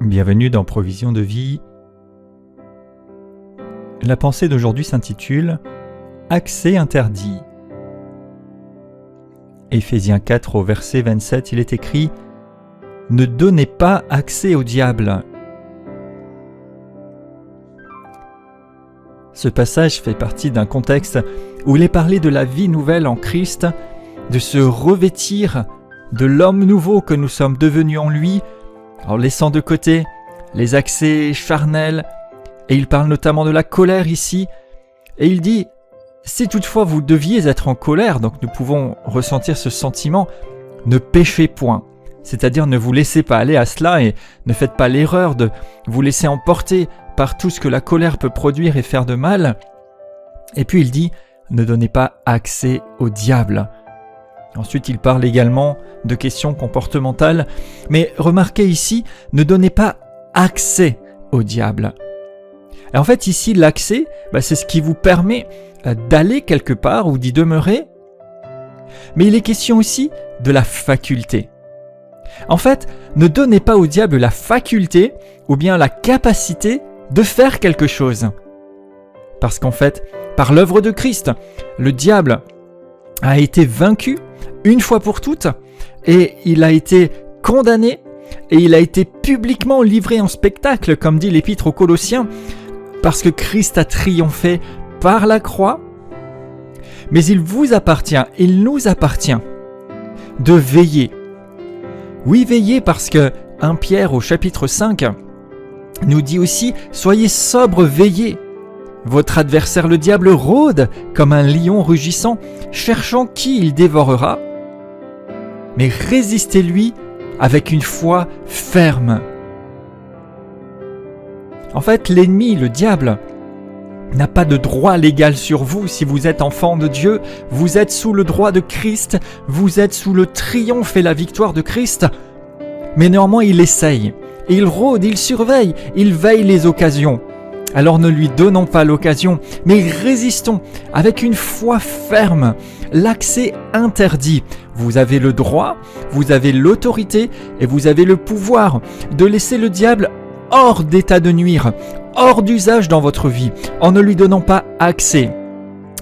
Bienvenue dans Provision de vie. La pensée d'aujourd'hui s'intitule « Accès interdit ». Éphésiens 4 au verset 27, il est écrit « Ne donnez pas accès au diable ». Ce passage fait partie d'un contexte où il est parlé de la vie nouvelle en Christ, de se revêtir de l'homme nouveau que nous sommes devenus en lui, en laissant de côté les accès charnels, et il parle notamment de la colère ici, et il dit « Si toutefois vous deviez être en colère, donc nous pouvons ressentir ce sentiment, ne péchez point ». C'est-à-dire ne vous laissez pas aller à cela et ne faites pas l'erreur de vous laisser emporter par tout ce que la colère peut produire et faire de mal. Et puis il dit « Ne donnez pas accès au diable ». Ensuite, il parle également de questions comportementales, mais remarquez ici, ne donnez pas accès au diable. Et en fait, ici, l'accès, c'est ce qui vous permet d'aller quelque part ou d'y demeurer, mais il est question aussi de la faculté. En fait, ne donnez pas au diable la faculté ou bien la capacité de faire quelque chose. Parce qu'en fait, par l'œuvre de Christ, le diable a été vaincu une fois pour toutes, et il a été condamné, et il a été publiquement livré en spectacle, comme dit l'Épître aux Colossiens, parce que Christ a triomphé par la croix. Mais il vous appartient, il nous appartient de veiller. Oui, veiller parce que 1 Pierre au chapitre 5 nous dit aussi « Soyez sobres, veillez ». Votre adversaire le diable rôde comme un lion rugissant, cherchant qui il dévorera. Mais résistez-lui avec une foi ferme. En fait, l'ennemi, le diable, n'a pas de droit légal sur vous. Si vous êtes enfant de Dieu, vous êtes sous le droit de Christ, vous êtes sous le triomphe et la victoire de Christ. Mais néanmoins, il essaye, il rôde, il surveille, il veille les occasions. Alors ne lui donnons pas l'occasion, mais résistons avec une foi ferme. L'accès interdit. Vous avez le droit, vous avez l'autorité et vous avez le pouvoir de laisser le diable hors d'état de nuire, hors d'usage dans votre vie, en ne lui donnant pas accès.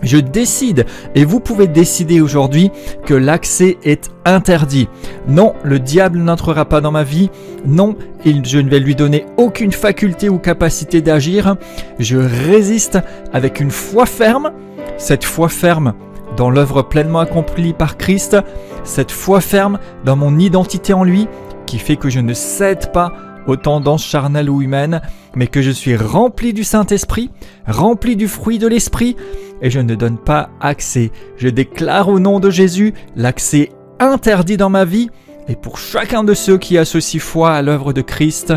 Je décide, et vous pouvez décider aujourd'hui, que l'accès est interdit. Non, le diable n'entrera pas dans ma vie. Non, je ne vais lui donner aucune faculté ou capacité d'agir. Je résiste avec une foi ferme. Cette foi ferme dans l'œuvre pleinement accomplie par Christ. Cette foi ferme dans mon identité en lui, qui fait que je ne cède pas aux tendances charnelles ou humaines, mais que je suis rempli du Saint-Esprit, rempli du fruit de l'Esprit, et je ne donne pas accès. Je déclare au nom de Jésus l'accès interdit dans ma vie, et pour chacun de ceux qui associent foi à l'œuvre de Christ,